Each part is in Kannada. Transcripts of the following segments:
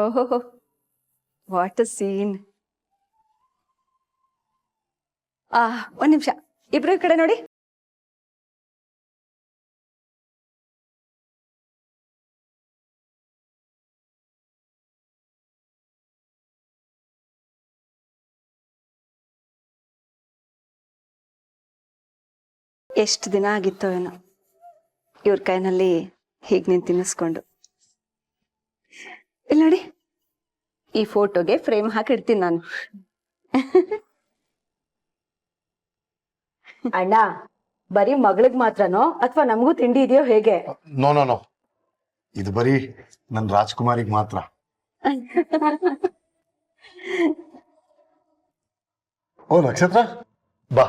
ಓಹೋ, ವಾಟ್ ಅ ಸೀನ್. ಒಂದ್ ನಿಮಿಷ, ಇಬ್ರು ಈ ಕಡೆ ನೋಡಿ. ಎಷ್ಟು ದಿನ ಆಗಿತ್ತೋ ಏನೋ ಇವ್ರ ಕೈನಲ್ಲಿ ಹೀಗೆ ನೀನು ತಿನ್ನಿಸ್ಕೊಂಡು. ಇಲ್ಲಿ ನೋಡಿ, ಈ ಫೋಟೋಗೆ ಫ್ರೇಮ್ ಹಾಕಿಡ್ತೀನಿ ನಾನು. ಅಣ್ಣ, ಬರೀ ಮಗಳಿಗೆ ಮಾತ್ರನೋ ಅಥವಾ ನಮಗೂ ತಿಂಡಿ ಇದೆಯೋ ಹೇಗೆ? ನೋ ನೋ ನೋ, ಇದು ಬರೀ ನನ್ನ ರಾಜ್ಕುಮಾರಿಗೆ ಮಾತ್ರ. ಓ ನಕ್ಷತ್ರ, ಬಾ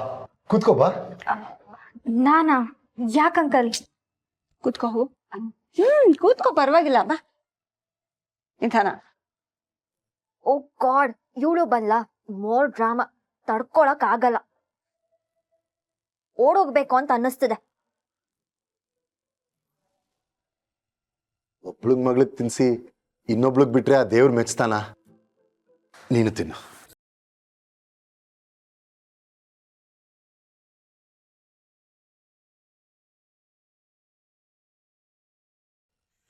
ಕೂತ್ಕೋ ಬಾ. ನಾನಾ? ಯಾಕಂಕಲ್? ಕೂತ್ಕೋ. ಕೂತ್ಕೋ, ಪರವಾಗಿಲ್ಲ, ಬಾ. ನಿಧಾನ. ಓ ಗಾಡ್, ಇವಳು ಬಂದ್ಲಾ? ಮೋರ್ ಡ್ರಾಮಾ ತಡ್ಕೊಳಕ್ ಆಗಲ್ಲ. ಓಡೋಗ್ಬೇಕು ಅಂತ ಅನ್ನಿಸ್ತದೆ. ಒಬ್ಳಿಗ್ ಮಗ್ಳಿಗ್ ತಿನ್ಸಿ ಇನ್ನೊಬ್ಳಿಗ್ ಬಿಟ್ರೆ ಆ ದೇವ್ರು ಮೆಚ್ತಾನ? ನೀನು ತಿನ್ನು.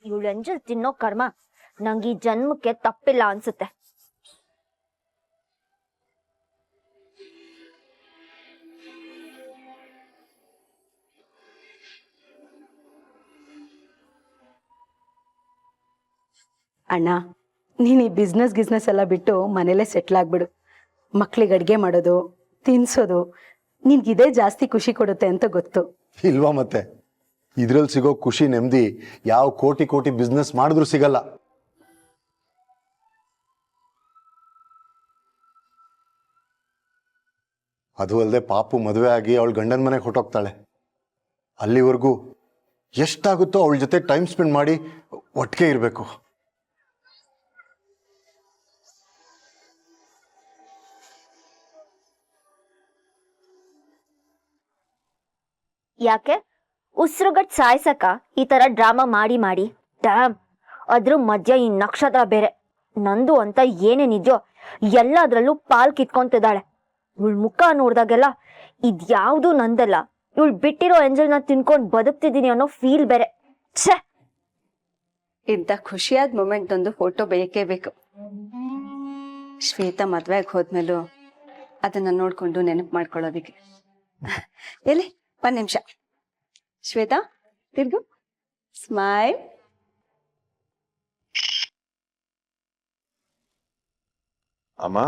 ಇವಳು ಎಂಜಲ್ ತಿನ್ನೋ ಕರ್ಮ ನಂಗೆ ಈ ಜನ್ಮಕ್ಕೆ ತಪ್ಪಿಲ್ಲ ಅನ್ಸುತ್ತೆ. ಅಣ್ಣ, ನೀನು ಈ ಗಿಸ್ನೆಸ್ ಎಲ್ಲ ಬಿಟ್ಟು ಮನೇಲೆ ಸೆಟ್ಲ್ ಆಗ್ಬಿಡು. ಮಕ್ಳಿಗೆ ಅಡುಗೆ ಮಾಡೋದು, ತಿನ್ಸೋದು ನಿನ್ಗಿದೇ ಜಾಸ್ತಿ ಖುಷಿ ಕೊಡುತ್ತೆ ಅಂತ ಗೊತ್ತು. ಇಲ್ವಾ ಮತ್ತೆ? ಇದ್ರಲ್ಲಿ ಸಿಗೋ ಖುಷಿ ನೆಮ್ಮದಿ ಯಾವ ಕೋಟಿ ಕೋಟಿ ಬಿಸ್ನೆಸ್ ಮಾಡಿದ್ರು ಸಿಗಲ್ಲ. ಅದು ಅಲ್ಲದೆ ಪಾಪು ಮದುವೆ ಆಗಿ ಅವಳ ಗಂಡನ ಮನೆಗೆ ಹೊಟ್ಟೋಗ್ತಾಳೆ. ಅಲ್ಲಿವರೆಗೂ ಎಷ್ಟಾಗುತ್ತೋ ಅವಳ ಜೊತೆ ಟೈಮ್ ಸ್ಪೆಂಡ್ ಮಾಡಿ ಒಟ್ಟಿಗೆ ಇರಬೇಕು. ಯಾಕೆ ಉಸಿರುಗಟ್ ಸಾಯ್ಸಕ ಈ ತರ ಡ್ರಾಮಾ ಮಾಡಿ ಮಾಡಿ? ಡ್ಯಾಮ್, ಅದ್ರ ಮಧ್ಯ ಈ ನಕ್ಷತ್ರ ಬೇರೆ. ನಂದು ಅಂತ ಏನೇನಿದ್ಯೋ ಎಲ್ಲದ್ರಲ್ಲೂ ಪಾಲ್ ಕಿತ್ಕೊಂತಿದ್ದಾಳೆ. ಇವಳ ಮುಖ ನೋಡ್ದಾಗೆಲ್ಲ ಇದ್ಯಾವ್ದು ನಂದಲ್ಲ, ಇವಳು ಬಿಟ್ಟಿರೋ ಎಂಜಲ್ನ ತಿನ್ಕೊಂಡ್ ಬದುಕ್ತಿದ್ದೀನಿ ಅನ್ನೋ ಫೀಲ್ ಬೇರೆ. ಛೆ, ಇಂಥ ಖುಷಿಯಾದ ಮೊಮೆಂಟ್ ಒಂದು ಫೋಟೋ ಬೇಕೇ ಬೇಕು. ಶ್ವೇತಾ ಮದ್ವೆಗೆ ಹೋದ್ಮೇಲೂ ಅದನ್ನ ನೋಡ್ಕೊಂಡು ನೆನಪು ಮಾಡ್ಕೊಳ್ಳೋದಿಕ್ಕೆ. ಎಲ್ಲಿ ಒಂದ್ ನಿಮಿಷ. ಶ್ವೇತಾ, ತಿರ್ಗು, ಸ್ಮೈಲ್. ಅಮ್ಮ,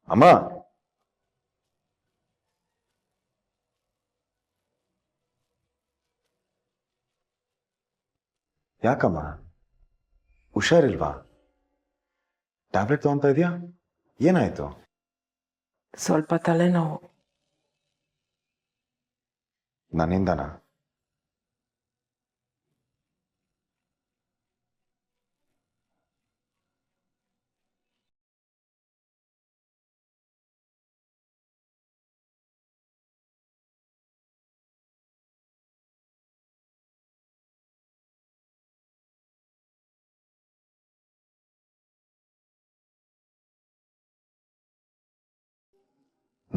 ಅಮ್ಮ, ಯಾಕಮ್ಮ ಹುಷಾರಿಲ್ವಾ? ಟ್ಯಾಬ್ಲೆಟ್ ತಗೊಂತ ಇದೆಯಾ? ಏನಾಯ್ತು? ಸ್ವಲ್ಪ ತಲೆನೋವು. ನನ್ನಿಂದನಾ?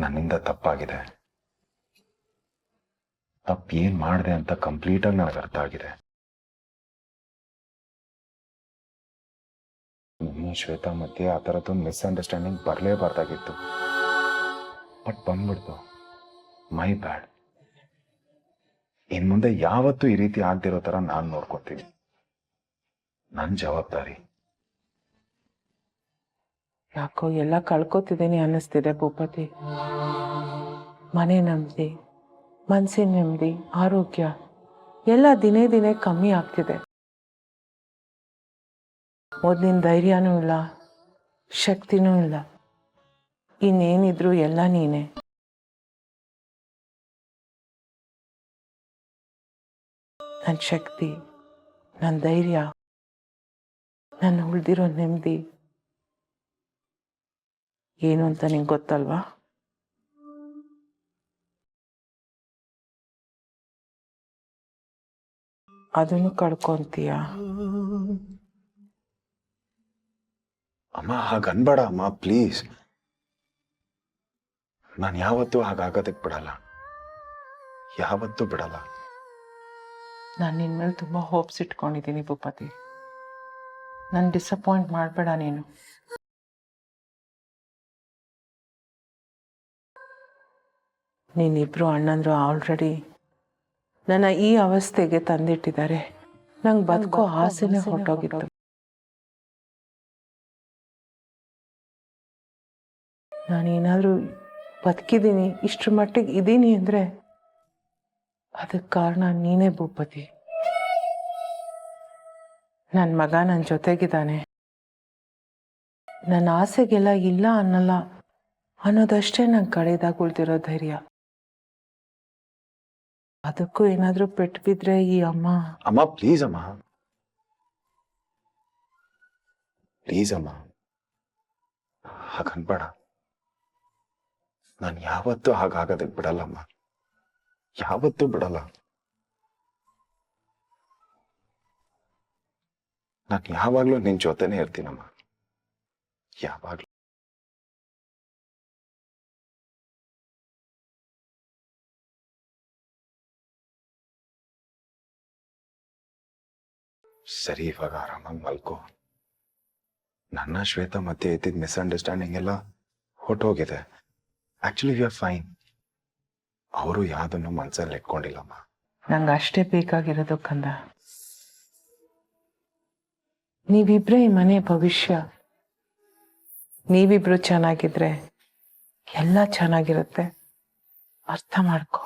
ನನ್ನಿಂದ ತಪ್ಪಾಗಿದೆ. ತಪ್ಪೇನ್ ಮಾಡಿದೆ ಅಂತ ಕಂಪ್ಲೀಟಾಗಿ ನನಗೆ ಅರ್ಥ ಆಗಿದೆ. ಶ್ವೇತಾ ಮಧ್ಯೆ ಆ ಥರದ್ದೊಂದು ಮಿಸ್ಅಂಡರ್ಸ್ಟ್ಯಾಂಡಿಂಗ್ ಬರಲೇಬಾರ್ದಾಗಿತ್ತು. ಬಟ್ ಬಂದ್ಬಿಡ್ತು. ಮೈ ಬ್ಯಾಡ್. ಇನ್ ಮುಂದೆ ಯಾವತ್ತೂ ಈ ರೀತಿ ಆಗ್ದಿರೋ ಥರ ನಾನು ನೋಡ್ಕೊತೀನಿ. ನನ್ನ ಜವಾಬ್ದಾರಿ. ಯಾಕೋ ಎಲ್ಲ ಕಳ್ಕೊತಿದ್ದೀನಿ ಅನ್ನಿಸ್ತಿದೆ ಭೂಪತಿ. ಮನೆ ನೆಮ್ಮದಿ, ಮನಸ್ಸಿನ ನೆಮ್ಮದಿ, ಆರೋಗ್ಯ ಎಲ್ಲ ದಿನೇ ದಿನೇ ಕಮ್ಮಿ ಆಗ್ತಿದೆ. ಮೊದಲಿನ ಧೈರ್ಯನೂ ಇಲ್ಲ, ಶಕ್ತಿನೂ ಇಲ್ಲ. ಇನ್ನೇನಿದ್ರು ಎಲ್ಲ ನೀನೆ. ನನ್ನ ಶಕ್ತಿ, ನನ್ನ ಧೈರ್ಯ, ನನ್ನ ಉಳಿದಿರೋ ನೆಮ್ಮದಿ ಏನು ಅಂತ ನಿಂಗೆ ಗೊತ್ತಲ್ವಾ? ಅದನ್ನು ಕಳ್ಕೊಂತೀಯ. ಅಮ್ಮ ಹಾಗನ್ಬೇಡ ಅಮ್ಮ, ಪ್ಲೀಸ್. ನಾನು ಯಾವತ್ತೂ ಹಾಗಾಗೋದಕ್ಕೆ ಬಿಡಲ್ಲ, ಯಾವತ್ತೂ ಬಿಡಲ್ಲ. ನಾನು ನಿನ್ನ ಮೇಲೆ ತುಂಬ ಹೋಪ್ಸ್ ಇಟ್ಕೊಂಡಿದ್ದೀನಿ ಭೂಪತಿ. ನನ್ನ ಡಿಸಪಾಯಿಂಟ್ ಮಾಡಬೇಡ ನೀನು. ನೀನಿಬ್ರು ಅಣ್ಣಂದ್ರು ಆಲ್ರೆಡಿ ನನ್ನ ಈ ಅವಸ್ಥೆಗೆ ತಂದಿಟ್ಟಿದ್ದಾರೆ. ನಂಗೆ ಬದುಕೋ ಆಸೆನೇ ಹೊರಟೋಗಿತ್ತು. ನಾನೇನಾದರೂ ಬದುಕಿದ್ದೀನಿ, ಇಷ್ಟ್ರ ಮಟ್ಟಿಗೆ ಇದ್ದೀನಿ ಅಂದರೆ ಅದಕ್ಕೆ ಕಾರಣ ನೀನೇ ಭೂಪತಿ. ನನ್ನ ಮಗ ನನ್ನ ಜೊತೆಗಿದ್ದಾನೆ. ನನ್ನ ಆಸೆಗೆಲ್ಲ ಇಲ್ಲ ಅನ್ನಲ್ಲ ಅನ್ನೋದಷ್ಟೇ ನಂಗೆ ಕಡೆದಾಗ ಉಳ್ದಿರೋ ಧೈರ್ಯ. ಅದಕ್ಕೂ ಏನಾದರೂ ಪೆಟ್ಟು ಬಿದ್ರೆ ಈ ಅಮ್ಮ. ಅಮ್ಮ ಪ್ಲೀಸ್ ಅಮ್ಮ, ಪ್ಲೀಸ್ ಅಮ್ಮ, ಹಾಗನ್ಬೇಡ. ನಾನು ಯಾವತ್ತೂ ಹಾಗಾಗೋದಕ್ಕೆ ಬಿಡಲ್ಲಮ್ಮ, ಯಾವತ್ತೂ ಬಿಡಲ್ಲ. ನಾನು ಯಾವಾಗ್ಲೂ ನಿನ್ ಜೊತೆನೇ ಇರ್ತೀನಮ್ಮ, ಯಾವಾಗ್ಲೂ. ಸರಿ, ಇವಾಗ ಆರಾಮಾಗಿ ಮಲ್ಕೋ. ನನ್ನ ಶ್ವೇತಾ ಮಧ್ಯೆ ಇದ್ದಿದ್ದ ಮಿಸ್ಅಂಡರ್ಸ್ಟ್ಯಾಂಡಿಂಗ್ ಎಲ್ಲ ಹೊಟ್ಟೋಗಿದೆ. Actually we are fine. ಅವರು ಯಾವುದನ್ನು ಮನ್ಸಲ್ಲಿ ಇಟ್ಕೊಂಡಿಲ್ಲಮ್ಮ. ನಂಗೆ ಅಷ್ಟೇ ಬೇಕಾಗಿರೋದು ಕಂದ. ನೀವಿಬ್ರೇ ಈ ಮನೆ ಭವಿಷ್ಯ. ನೀವಿಬ್ರು ಚೆನ್ನಾಗಿದ್ರೆ ಎಲ್ಲ ಚೆನ್ನಾಗಿರುತ್ತೆ. ಅರ್ಥ ಮಾಡ್ಕೊ.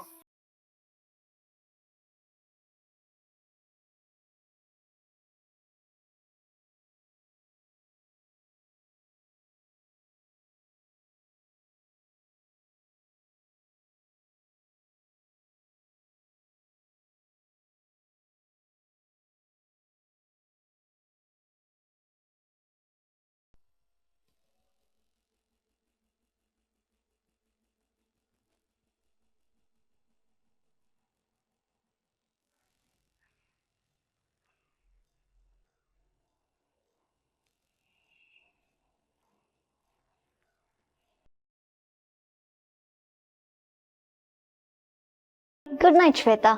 Good night Shweta.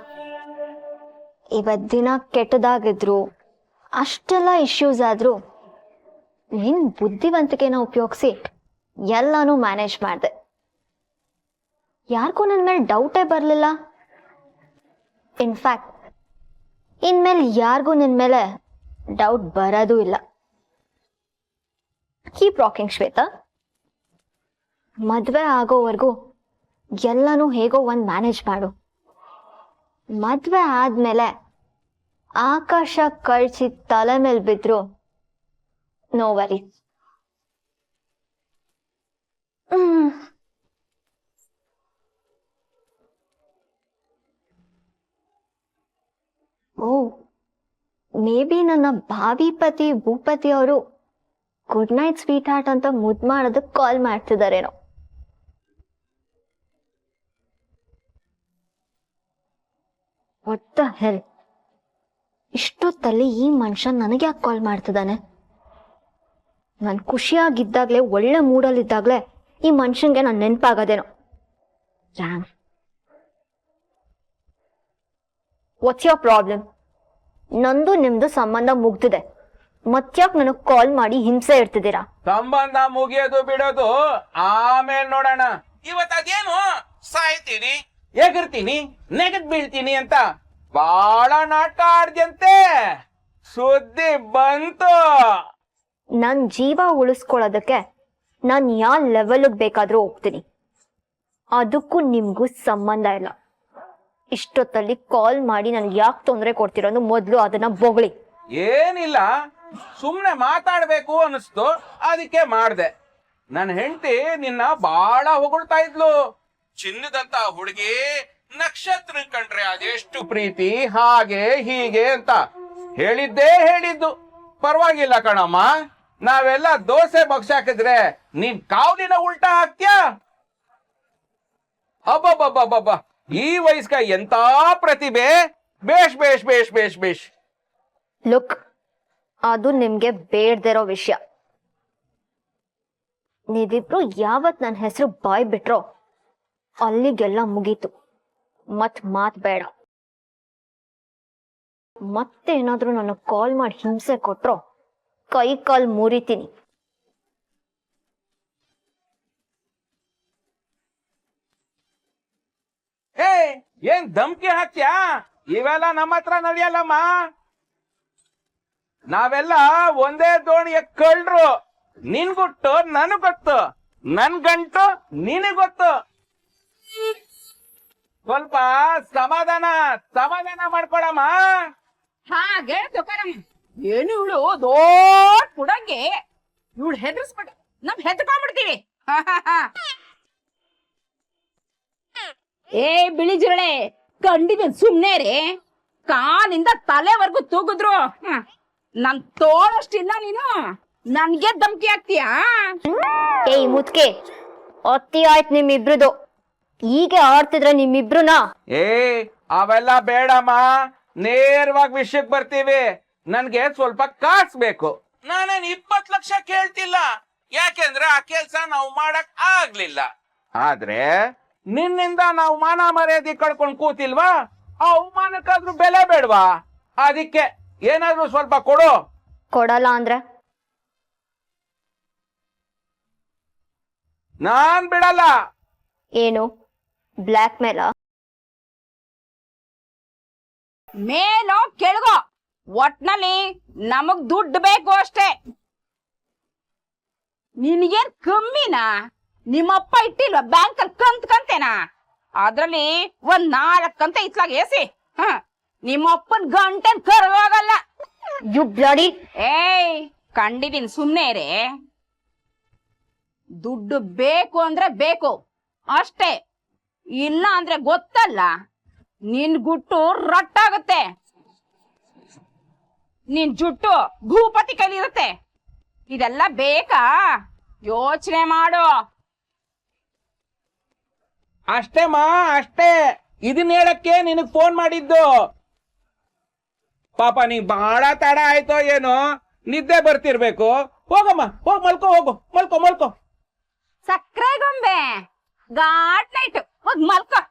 ಇವತ್ತು ದಿನ ಕೆಟ್ಟದಾಗಿದ್ರು, ಅಷ್ಟೆಲ್ಲ ಇಶ್ಯೂಸ್ ಆದರೂ ನಿನ್ನ ಬುದ್ಧಿವಂತಿಕೆನ ಉಪಯೋಗಿಸಿ ಎಲ್ಲನೂ ಮ್ಯಾನೇಜ್ ಮಾಡಿದೆ. ಯಾರಿಗೂ ನನ್ನ ಮೇಲೆ ಡೌಟೇ ಬರಲಿಲ್ಲ. ಇನ್ಫ್ಯಾಕ್ಟ್ ಇನ್ಮೇಲೆ ಯಾರಿಗೂ ನಿನ್ನ ಮೇಲೆ ಡೌಟ್ ಬರೋದೂ ಇಲ್ಲ. Keep rocking Shweta. ಮದುವೆ ಆಗೋವರೆಗೂ ಎಲ್ಲನೂ ಹೇಗೋ ಒಂದು ಮ್ಯಾನೇಜ್ ಮಾಡು. ಮದುವೆ ಆದ್ಮೇಲೆ ಆಕಾಶ ಕಳ್ಸಿ ತಲೆ ಮೇಲೆ ಬಿದ್ರು no worry. Oh, maybe ನನ್ನ ಭಾವಿ ಪತಿ ಭೂಪತಿ ಅವರು ಗುಡ್ ನೈಟ್ ಸ್ವೀಟ್ ಹಾರ್ಟ್ ಅಂತ ಮುದ್ದು ಮಾಡೋದಕ್ಕೆ ಕಾಲ್ ಮಾಡ್ತಿದಾರೇನೋ. ವಾಟ್ ದ ಹೆಲ್, ಇಷ್ಟೊತ್ತಲ್ಲಿ ಈ ಮನುಷ್ಯ ನನಗೆ ಯಾಕೆ ಕಾಲ್ ಮಾಡ್ತಿದ್ದಾನೆ? ನಾನು ಖುಷಿಯಾಗಿದ್ದಾಗಲೇ, ಒಳ್ಳೆ ಮೂಡಲ್ಲಿದ್ದಾಗಲೇ ಈ ಮನುಷ್ಯನ್ಗೆ ನಾನು ನೆನಪಾಗೋದೇನೋ. What's your problem? ನಂದು ನಿಮ್ದು ಸಂಬಂಧ ಮುಗ್ದಿದೆ, ಮತ್ತ್ಯಾಕೆ ನನಗೆ ಕಾಲ್ ಮಾಡಿ ಹಿಂಸೆ ಇಡ್ತಿದ್ದೀರಾ? ಸಂಬಂಧ ಮುಗಿಯೋದು ಬಿಡೋದು ಆಮೇಲೆ ನೋಡೋಣ. ಇವತ್ತು ಅದೇನು ಸಾಯ್ತೀನಿ, ಎಗರ್ತೀನಿ, ನೆಗದ್ ಬೀಳ್ತೀನಿ ಅಂತ ಬಾಳ ನಾಟಕ ಆಡ್ದಂತೆ ಸುದ್ದಿ ಬಂತು. ನನ್ನ ಜೀವ ಉಳಿಸ್ಕೊಳ್ಳೋದಕ್ಕೆ ನಾನು ಯಾವ ಲೆವೆಲ್ಗೆ ಬೇಕಾದರೂ ಹೋಗ್ತೀನಿ. ಅದಕ್ಕೂ ನಿಮಗೂ ಸಂಬಂಧ ಇಲ್ಲ. ಇಷ್ಟೊತ್ತಲ್ಲಿ ಕಾಲ್ ಮಾಡಿ ನನ್ಗೆ ಯಾಕೆ ತೊಂದರೆ ಕೊಡ್ತಿರೋದು ಮೊದಲು ಅದನ್ನ ಬೊಗಳಿ. ಏನಿಲ್ಲ, ಸುಮ್ನೆ ಮಾತಾಡ್ಬೇಕು ಅನಿಸ್ತು, ಅದಕ್ಕೆ ಮಾಡ್ದೆ. ನನ್ನ ಹೆಂಡತಿ ನಿನ್ನ ಬಾಳ ಹೊಗಳ್ತಾ ಇದ್ಲು. ಚಿನ್ನದಂತ ಹುಡುಗಿ, ನಕ್ಷತ್ರ ಕಂಡ್ರೆ ಅದೆಷ್ಟು ಪ್ರೀತಿ, ಹಾಗೆ ಹೀಗೆ ಅಂತ ಹೇಳಿದ್ದು. ಪರವಾಗಿಲ್ಲ ಕಣಮ್ಮ, ನಾವೆಲ್ಲ ದೋಸೆ ಬಗ್ಸಾಕಿದ್ರೆ ನೀನ್ ಕಾವ್ಲಿನ ಉಲ್ಟಾ ಹಾಕ್ತ್ಯಾ? ಅಬ್ಬಬ್ಬಬ್ಬಬ್ಬ, ಈ ವಯಸ್ಕ ಎಂತ ಪ್ರತಿಭೆ! ಬೇಷ್ ಬೇಷ್ ಬೇಷ್ ಬೇಷ್ ಬೇಷ್. ಲುಕ್, ಅದು ನಿಮ್ಗೆ ಬೇಡ್ದಿರೋ ವಿಷಯ. ನೀವಿಬ್ರು ಯಾವತ್ ನನ್ನ ಹೆಸರು ಬಾಯ್ ಬಿಟ್ರೋ ಅಲ್ಲಿಗೆಲ್ಲ ಮುಗೀತು. ಮಾತ್ ಬೇಡ. ಮತ್ತೆ ಏನಾದ್ರೂ ನನಗೆ ಕಾಲ್ ಮಾಡಿ ಹಿಂಸೆ ಕೊಟ್ರೋ ಕೈ ಕಾಲ್ ಮುರಿತೀನಿ. ಏ, ಏನ್ ಧಮ್ಕಿ ಹಾಕ್ತ್ಯಾ? ಇವೆಲ್ಲ ನಮ್ಮ ಹತ್ರ ನಡೆಯಲ್ಲಮ್ಮ. ನಾವೆಲ್ಲ ಒಂದೇ ದೋಣಿಯ ಕಳ್ರು. ನಿನ್ ಗುಟ್ಟು ನನಗ್ ಗೊತ್ತು, ನನ್ ಗಂಟು ನಿನಗ್ ಗೊತ್ತು. ಸ್ವಲ್ಪ ಸಮಾಧಾನ ಮಾಡ್ಕೊಳಮ್ಮ. ಹಾಗೆ ತುಕಾರಂ ಏನು ಇವಳು ದೊಡ್ಡ ಕುಡಂಗೆ ಇವಳು ಹೆದರ್ಸ್ಬಿಟ್ಟು ನಮ್ ಹೆದ್ಕೊಂಡ್ಬಿಡ್ತೀವಿ. ಏ ಬಿಳಿ ಜಿರಳೆ, ಕಂಡಿದ್ದೀನಿ ಸುಮ್ನೆ ರೀ. ಕಾಲಿಂದ ತಲೆವರೆಗೂ ತೂಗಿದ್ರು ನನ್ ತೋಳಷ್ಟಿಲ್ಲ ನೀನು ನನ್ಗೆ ಧಮ್ಕಿ ಆಗ್ತೀಯಾ? ಏಯ್ ಮುತ್ಕೆ, ಅತ್ತಿ ಆಯ್ತು ನಿಮ್ಮಿಬ್ರದು. ಹೀಗೆ ಆಡ್ತಿದ್ರೆ ನಿಮ್ಮಿಬ್ರುನಾ? ಏ, ಅವೆಲ್ಲ ಬೇಡಮ್ಮ. ನೇರವಾಗಿ ವಿಷಯಕ್ಕೆ ಬರ್ತೀವಿ. ನನ್ಗೆ ಸ್ವಲ್ಪ ಕಾಸು ಬೇಕು. ನಾನೇನ್ 20 ಲಕ್ಷ ಕೇಳ್ತಿಲ್ಲ, ಯಾಕೆಂದ್ರೆ ಆ ಕೆಲ್ಸ ನಾವು ಮಾಡಕ್ ಆಗ್ಲಿಲ್ಲ. ಆದ್ರೆ ನಿನ್ನಿಂದ ನಾವು ಮಾನ ಮರ್ಯಾದೆ ಕಳ್ಕೊಂಡ್ ಕೂತಿಲ್ವಾ, ಆ ಅವಮಾನಕ್ಕಾದ್ರೂ ಬೆಲೆ ಬೇಡ್ವಾ? ಅದಕ್ಕೆ ಏನಾದ್ರೂ ಸ್ವಲ್ಪ ಕೊಡು. ಕೊಡಲ್ಲ ಅಂದ್ರೆ ನಾನ್ ಬಿಡಲ್ಲ. ಏನು ಬ್ಲ್ಯಾಕ್ ಮೇಲ? ಮೇಲೋ ಕೆಳಗೋ ಒಟ್ನಲ್ಲಿ ನಮಗ್ ದುಡ್ಡು ಬೇಕು ಅಷ್ಟೇ. ನಿನಗೇನ್ ಕಮ್ಮಿನಾ? ನಿಮ್ಮಪ್ಪ ಇಟ್ಟಿಲ್ವಾ ಬ್ಯಾಂಕಲ್ಲಿ ಕಂತೇನಾ? ಅದ್ರಲ್ಲಿ ಒಂದ್ 4 ಕಂತ ಇತ್ಲಾಗ ಏಸಿ ನಿಮ್ಮಪ್ಪನ್ ಗಂಟೆನ್ ಕರ್ವಾಗಲ್ಲ. You bloody. ಏಯ್, ಕಂಡಿದೀನಿ ಸುಮ್ನೆ ರೇ. ದುಡ್ಡು ಬೇಕು ಅಂದ್ರೆ ಬೇಕು ಅಷ್ಟೇ, ಇಲ್ಲ ಅಂದ್ರೆ ಗೊತ್ತಲ್ಲ ನಿನ್ ಗುಟ್ಟು ರಟ್ಟಾಗುತ್ತೆ. ನಿನ್ ಜುಟ್ಟು ಭೂಪತಿ ಕೈಲಿರುತ್ತೆ. ಇದೆಲ್ಲ ಬೇಕಾ? ಯೋಚನೆ ಮಾಡು. ಅಷ್ಟೇಮ್ಮ, ಅಷ್ಟೇ. ಇದನ್ನ ಹೇಳಕ್ಕೆ ನಿನಗ್ ಫೋನ್ ಮಾಡಿದ್ದು. ಪಾಪ ನೀ ಬಹಳ ತಡ ಆಯ್ತೋ ಏನೋ, ನಿದ್ದೆ ಬರ್ತಿರ್ಬೇಕು. ಹೋಗಮ್ಮ, ಹೋಗ್ ಮಲ್ಕೋ, ಹೋಗು, ಮಲ್ಕೋ. ಸಕ್ರೆ ಗೊಂಬೆ ಗಾಟ್ ನೈಟ್ ಹೋಗ್ ಮಲ್ಕೋ.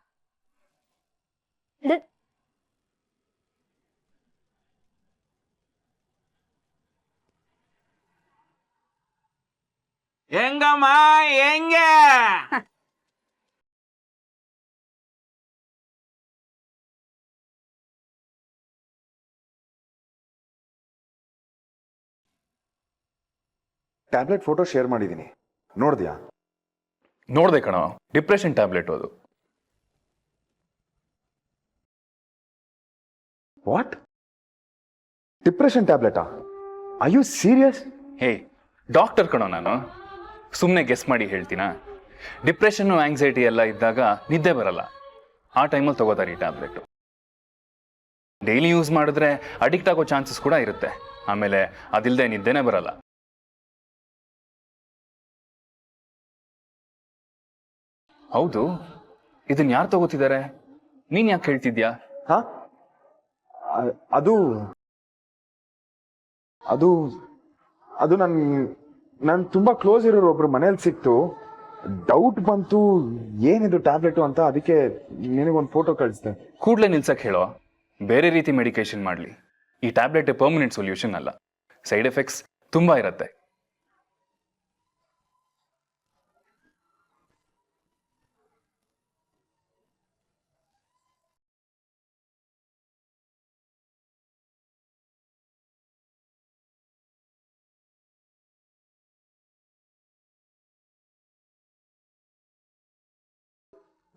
ಹೆಂಗಮ್ಮ, ಹೆಂಗೆ? ಟ್ಯಾಬ್ಲೆಟ್ ಫೋಟೋ ಶೇರ್ ಮಾಡಿದ್ದೀನಿ, ನೋಡಿದ್ಯಾ? ನೋಡ್ದೆ ಕಣೋ, ಡಿಪ್ರೆಷನ್ ಟ್ಯಾಬ್ಲೆಟ್ ಅದು. ವಾಟ್? ಡಿಪ್ರೆಷನ್ ಟ್ಯಾಬ್ಲೆಟಾ? Are you serious? ಹೇ, ಡಾಕ್ಟರ್ ಕಣೋ ನಾನು, ಸುಮ್ಮನೆ ಗೆಸ್ ಮಾಡಿ ಹೇಳ್ತೀನಾ? ಡಿಪ್ರೆಷನ್ನು ಆಂಗ್ಸೈಟಿ ಎಲ್ಲ ಇದ್ದಾಗ ನಿದ್ದೆ ಬರಲ್ಲ, ಆ ಟೈಮಲ್ಲಿ ತಗೋತಾರೆ ಈ ಟ್ಯಾಬ್ಲೆಟು. ಡೈಲಿ ಯೂಸ್ ಮಾಡಿದ್ರೆ ಅಡಿಕ್ಟ್ ಆಗೋ ಚಾನ್ಸಸ್ ಕೂಡ ಇರುತ್ತೆ. ಆಮೇಲೆ ಅದಿಲ್ಲದೆ ನಿದ್ದೆನೇ ಬರಲ್ಲ. ಹೌದು, ಇದನ್ನ ಯಾರು ತಗೋತಿದ್ದಾರೆ? ನೀನ್ ಯಾಕೆ ಹೇಳ್ತಿದ್ಯಾ? ಹಾ, ಅದು ಅದು ಅದು ನನ್ ತುಂಬಾ ಕ್ಲೋಸ್ ಇರೋರು ಒಬ್ರು ಮನೇಲಿ ಸಿಕ್ತು. ಡೌಟ್ ಬಂತು ಏನಿದು ಟ್ಯಾಬ್ಲೆಟು ಅಂತ, ಅದಕ್ಕೆ ನಿನಗೊಂದು ಫೋಟೋ ಕಳಿಸ್ದೆ. ಕೂಡಲೇ ನಿಲ್ಸಕ್ಕೆ ಹೇಳೋ, ಬೇರೆ ರೀತಿ ಮೆಡಿಕೇಶನ್ ಮಾಡಲಿ. ಈ ಟ್ಯಾಬ್ಲೆಟ್ ಪರ್ಮನೆಂಟ್ ಸೊಲ್ಯೂಷನ್ ಅಲ್ಲ, ಸೈಡ್ ಎಫೆಕ್ಟ್ಸ್ ತುಂಬಾ ಇರುತ್ತೆ.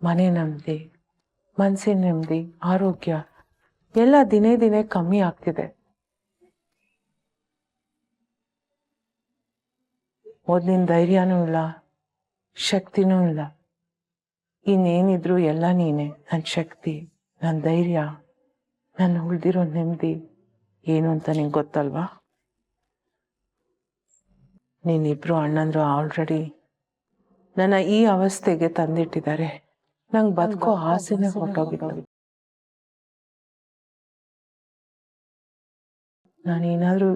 ಮನೆ ನೆಮ್ಮದಿ, ಮನಸ್ಸಿನ ನೆಮ್ಮದಿ, ಆರೋಗ್ಯ ಎಲ್ಲ ದಿನೇ ದಿನೇ ಕಮ್ಮಿ ಆಗ್ತಿದೆ. ಮೊದಲಿನ ಧೈರ್ಯನೂ ಇಲ್ಲ, ಶಕ್ತಿನೂ ಇಲ್ಲ. ಇನ್ನೇನಿದ್ರು ಎಲ್ಲ ನೀನೆ. ನನ್ನ ಶಕ್ತಿ, ನನ್ನ ಧೈರ್ಯ, ನನ್ನ ಉಳಿದಿರೋ ನೆಮ್ಮದಿ ಏನು ಅಂತ ನಿಂಗೆ ಗೊತ್ತಲ್ವಾ? ನೀನಿಬ್ರು ಅಣ್ಣಂದ್ರು ಆಲ್ರೆಡಿ ನನ್ನ ಈ ಅವಸ್ಥೆಗೆ ತಂದಿಟ್ಟಿದ್ದಾರೆ. ನಂಗೆ ಬದುಕೋ ಆಸೆನೇ ಹೊರಟೋಗಿತ್ತು. ನಾನೇನಾದರೂ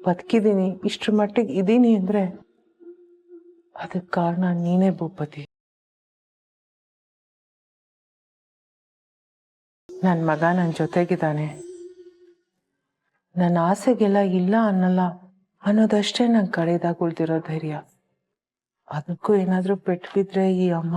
ಬದುಕಿದ್ದೀನಿ, ಇಷ್ಟ್ರ ಮಟ್ಟಿಗೆ ಇದ್ದೀನಿ ಅಂದರೆ ಅದಕ್ಕೆ ಕಾರಣ ನೀನೇ ಭೂಪತಿ. ನನ್ನ ಮಗ ನನ್ನ ಜೊತೆಗಿದ್ದಾನೆ. ನನ್ನ ಆಸೆಗೆಲ್ಲ ಇಲ್ಲ ಅನ್ನಲ್ಲ ಅನ್ನೋದಷ್ಟೇ ನಂಗೆ ಕಡೆದಾಗ ಉಳ್ದಿರೋ ಧೈರ್ಯ. ಅದಕ್ಕೂ ಏನಾದರೂ ಪೆಟ್ಟು ಬಿದ್ದರೆ ಈ ಅಮ್ಮ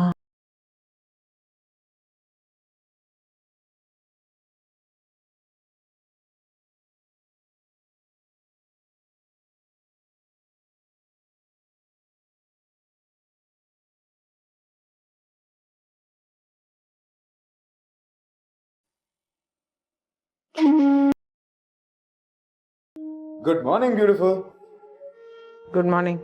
good morning beautiful. Good morning.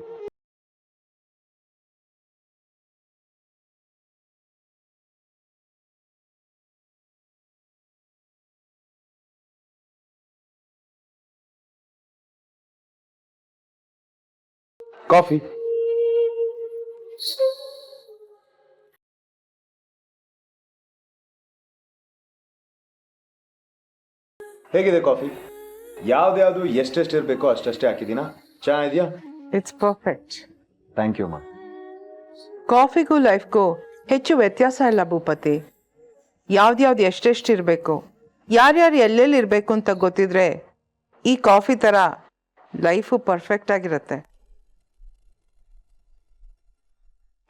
Coffee. ಹೇಗಿದೆ ಕಾಫಿ? ಯಾವ್ದ್ಯಾವ್ದು ಎಷ್ಟೆಷ್ಟು ಇರಬೇಕೋ ಅಷ್ಟಷ್ಟೇ ಹಾಕಿದ್ದೀನಾ? ಚೆನ್ನಾಗಿದೆಯಾ? It's perfect. ಥ್ಯಾಂಕ್ ಯು ಮಾ. ಕಾಫಿಗೂ ಲೈಫ್ಗೂ ಹೆಚ್ಚು ವ್ಯತ್ಯಾಸ ಇಲ್ಲ ಭೂಪತಿ. ಯಾವ್ದ್ಯಾವ್ದು ಎಷ್ಟೆಷ್ಟು ಇರಬೇಕು, ಯಾರ್ಯಾರು ಎಲ್ಲೆಲ್ಲಿ ಇರಬೇಕು ಅಂತ ಗೊತ್ತಿದ್ರೆ ಈ ಕಾಫಿ ಥರ ಲೈಫು ಪರ್ಫೆಕ್ಟ್ ಆಗಿರುತ್ತೆ.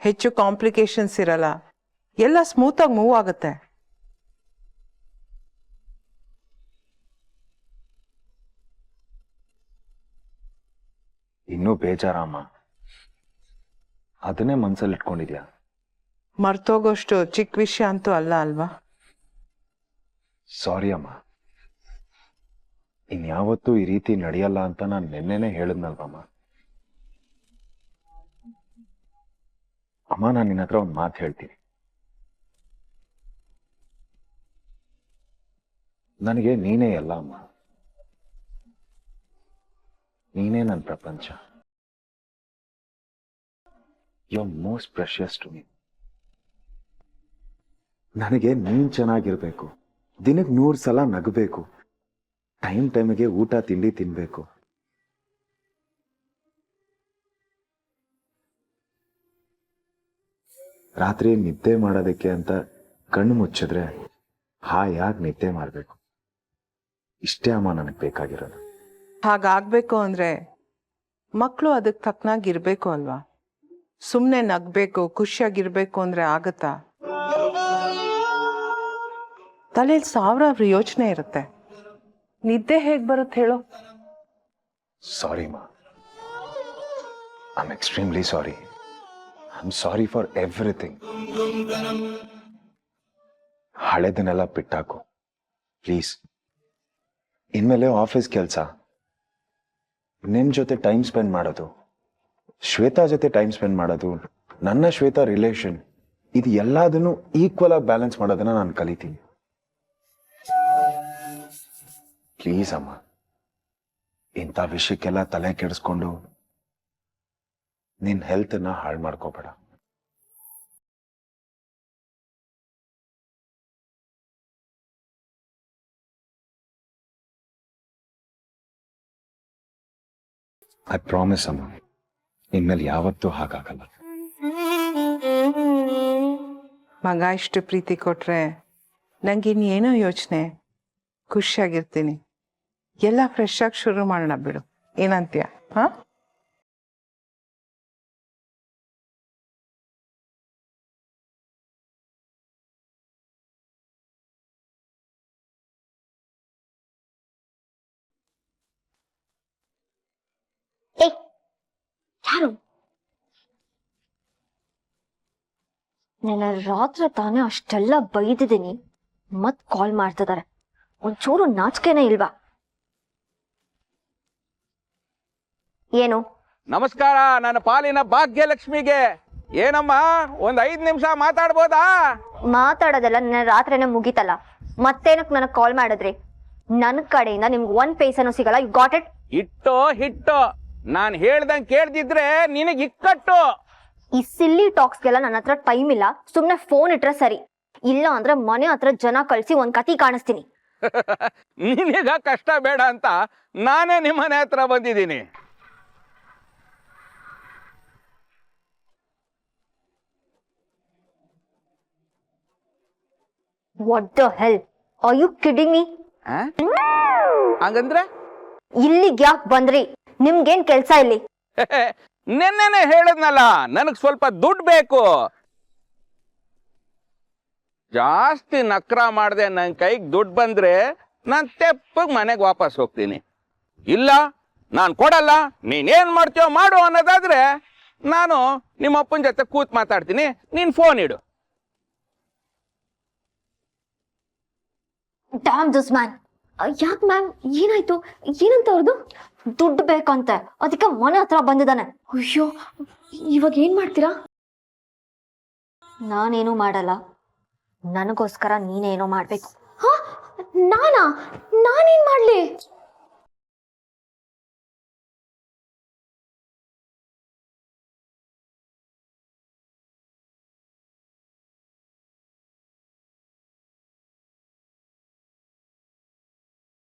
ಹೆಚ್ಚು ಕಾಂಪ್ಲಿಕೇಶನ್ಸ್ ಇರಲ್ಲ, ಎಲ್ಲ ಸ್ಮೂತಾಗಿ ಮೂವ್ ಆಗುತ್ತೆ. ಇನ್ನೂ ಬೇಜಾರಮ್ಮ, ಅದನ್ನೇ ಮನ್ಸಲ್ಲಿ ಇಟ್ಕೊಂಡಿದ್ಯಾ? ಮರ್ತೋಗೋಷ್ಟು ಚಿಕ್ಕ ವಿಷಯ ಅಂತೂ ಅಲ್ಲ ಅಲ್ವಾ? ಸಾರಿ ಅಮ್ಮ, ಇನ್ಯಾವತ್ತೂ ಈ ರೀತಿ ನಡೆಯಲ್ಲ ಅಂತ ನಾನು ನಿನ್ನೆನೆ ಹೇಳಿದ್ನಲ್ವಮ್ಮ. ಅಮ್ಮ, ನಾನು ನಿನ್ನ ಹತ್ರ ಒಂದು ಮಾತು ಹೇಳ್ತೀನಿ. ನನಗೆ ನೀನೇ ಎಲ್ಲ ಅಮ್ಮ, ನೀನೇ ನನ್ನ ಪ್ರಪಂಚ. You are most precious to me. ನನಗೆ ನೀನ್ ಚೆನ್ನಾಗಿರ್ಬೇಕು, ದಿನಕ್ಕೆ 100 ಸಲ ನಗಬೇಕು, ಟೈಮಿಗೆ ಊಟ ತಿಂಡಿ ತಿನ್ಬೇಕು. ರಾತ್ರಿ ನಿದ್ದೆ ಮಾಡೋದಕ್ಕೆ ಅಂತ ಕಣ್ಣು ಮುಚ್ಚಿದ್ರೆ ಹಾಯಾಗಿ ನಿದ್ದೆ ಮಾಡಬೇಕು. ಇಷ್ಟೇ ಅಮ್ಮ ನನಗೆ ಬೇಕಾಗಿರೋದು. ಹಾಗಾಗಬೇಕು ಅಂದರೆ ಮಕ್ಕಳು ಅದಕ್ಕೆ ತಕ್ಕನಾಗಿರ್ಬೇಕು ಅಲ್ವಾ? ಸುಮ್ಮನೆ ನಗಬೇಕು, ಖುಷಿಯಾಗಿರ್ಬೇಕು ಅಂದರೆ ಆಗತ್ತಾ? ತಲೆಯಲ್ಲಿ ಸಾವಿರಾರು ಯೋಚನೆ ಇರುತ್ತೆ, ನಿದ್ದೆ ಹೇಗೆ ಬರುತ್ತೆ ಹೇಳೋ? ಸಾರಿ ಮಾ, I am extremely sorry. I am sorry for everything. ಹಳೆದನ್ನೆಲ್ಲ ಬಿಟ್ಟಾಕು ಪ್ಲೀಸ್. ಇನ್ಮೇಲೆ ಆಫೀಸ್ ಕೆಲಸ, ನಿನ್ನ ಜೊತೆ ಟೈಮ್ ಸ್ಪೆಂಡ್ ಮಾಡೋದು, ಶ್ವೇತಾ ಜೊತೆ ಟೈಮ್ ಸ್ಪೆಂಡ್ ಮಾಡೋದು, ನನ್ನ ಶ್ವೇತಾ ರಿಲೇಷನ್, ಇದು ಎಲ್ಲದನ್ನು ಈಕ್ವಲ್ ಆಗಿ ಬ್ಯಾಲೆನ್ಸ್ ಮಾಡೋದನ್ನ ನಾನು ಕಲಿತೀನಿ. ಪ್ಲೀಸ್ ಅಮ್ಮ, ಇಂಥ ವಿಷಯಕ್ಕೆಲ್ಲ ತಲೆ ಕೆಡಿಸ್ಕೊಂಡು ನಿನ್ನ ಹೆಲ್ತನ್ನ ಹಾಳು ಮಾಡ್ಕೋಬೇಡ. ಐ ಪ್ರಾಮಿಸ್ ಅಮ್ಮ, ಇನ್ಮೇಲೆ ಯಾವತ್ತೂ ಹಾಗಾಗಲ್ಲ. ಮಗ ಇಷ್ಟು ಪ್ರೀತಿ ಕೊಟ್ರೆ ನಂಗಿನ್ನೇನೋ ಯೋಚನೆ, ಖುಷಿಯಾಗಿರ್ತೀನಿ. ಎಲ್ಲ ಫ್ರೆಶ್ ಆಗಿ ಶುರು ಮಾಡೋಣ ಬಿಡು, ಏನಂತೀಯ? ಹಾಂ, ಯಾರು? ನನ್ನ ರಾತ್ರಿ ತಾನೇ ಅಷ್ಟೆಲ್ಲ ಬೈದಿದ್ದೀನಿ, ಮತ್ ಕಾಲ್ ಮಾಡ್ತಿದ್ದಾರೆ. ಒಂಚೂರು ನಾಚಿಕೆನೇ ಇಲ್ವಾ? ಏನು? ನಮಸ್ಕಾರ ನನ್ನ ಪಾಲಿನ ಭಾಗ್ಯಲಕ್ಷ್ಮಿಗೆ. ಏನಮ್ಮ, ಒಂದ್ 5 ನಿಮಿಷ ಮಾತಾಡ್ಬೋದಾ? ಮಾತಾಡೋದೆಲ್ಲ ನನ್ನ ರಾತ್ರಿನೇ ಮುಗೀತಲ್ಲ, ಮತ್ತೇನಕ್ ನನಗ್ ಕಾಲ್ ಮಾಡಿದ್ರಿ? ನನ್ ಕಡೆಯಿಂದ ನಿಮ್ಗೆ 1 ಪೈಸನೂ ಸಿಗಲ್ಲ. You got it? ಹಿಟ್ಟು ನಾನ್ ಹೇಳ್ದಂಗ್ ಕೇಳ್ದಿದ್ರೆ ನಿನಗ್ ಇಕ್ಕಟ್ಟು. ಈ ಸಿಲ್ಲಿ ಟಾಕ್ಸ್ಗೆಲ್ಲ ನನ್ನ ಹತ್ರ ಟೈಮ್ ಇಲ್ಲ. ಸುಮ್ನೆ ಫೋನ್ ಇಟ್ರೆ ಸರಿ, ಇಲ್ಲ ಅಂದ್ರೆ ಮನೆ ಹತ್ರ ಜನ ಕಳ್ಸಿ ಒಂದ್ ಕತಿ ಕಾಣಿಸ್ತೀನಿ. ನಿನಗ ಕಷ್ಟ ಬೇಡ ಅಂತ ನಾನೇ ನಿಮ್ಮನೆ ಹತ್ರ ಬಂದಿದ್ದೀನಿ. What the hell, are you kidding me? ಹಂಗಂದ್ರೆ ಇಲ್ಲಿಗೆ ಯಾಕೆ ಬಂದ್ರಿ? ನಿಮ್ಗೇನ್ ಕೆಲ್ಸ ಇಲ್ಲಿ? ನೆನ್ನೆನೆ ಹೇಳದ್ನಲ್ಲ, ನನಗ್ ಸ್ವಲ್ಪ ದುಡ್ಡು ಬೇಕು. ಜಾಸ್ತಿ ನಕ್ರ ಮಾಡ್ದೆ ನನ್ ಕೈಗೆ ದುಡ್ಡು ಬಂದ್ರೆ ನಾನ್ ತೆಪ್ಪಗ್ ಮನೆಗೆ ವಾಪಸ್ ಹೋಗ್ತೀನಿ. ಇಲ್ಲ ನಾನ್ ಕೊಡಲ್ಲ, ನೀನೇನ್ ಮಾಡ್ತೀಯೋ ಮಾಡು ಅನ್ನೋದಾದ್ರೆ ನಾನು ನಿಮ್ಮ ಅಪ್ಪನ ಜೊತೆ ಕೂತ್ ಮಾತಾಡ್ತೀನಿ, ನೀನ್ ಫೋನ್ ಇಡು. Dam this man. ಯಾಕೆ ಮ್ಯಾಮ್, ಏನಾಯ್ತು? ಏನಂತ ಅವ್ರದ್ದು? ದುಡ್ಡು ಬೇಕಂತೆ, ಅದಕ್ಕೆ ಮನೆ ಹತ್ರ ಬಂದಿದ್ದಾನೆ. ಅಯ್ಯೋ, ಇವಾಗ ಏನ್ ಮಾಡ್ತೀರಾ? ನಾನೇನು ಮಾಡಲ್ಲ, ನನಗೋಸ್ಕರ ನೀನೇನೋ ಮಾಡ್ಬೇಕು. ನಾನೇನ್ ಮಾಡ್ಲಿ?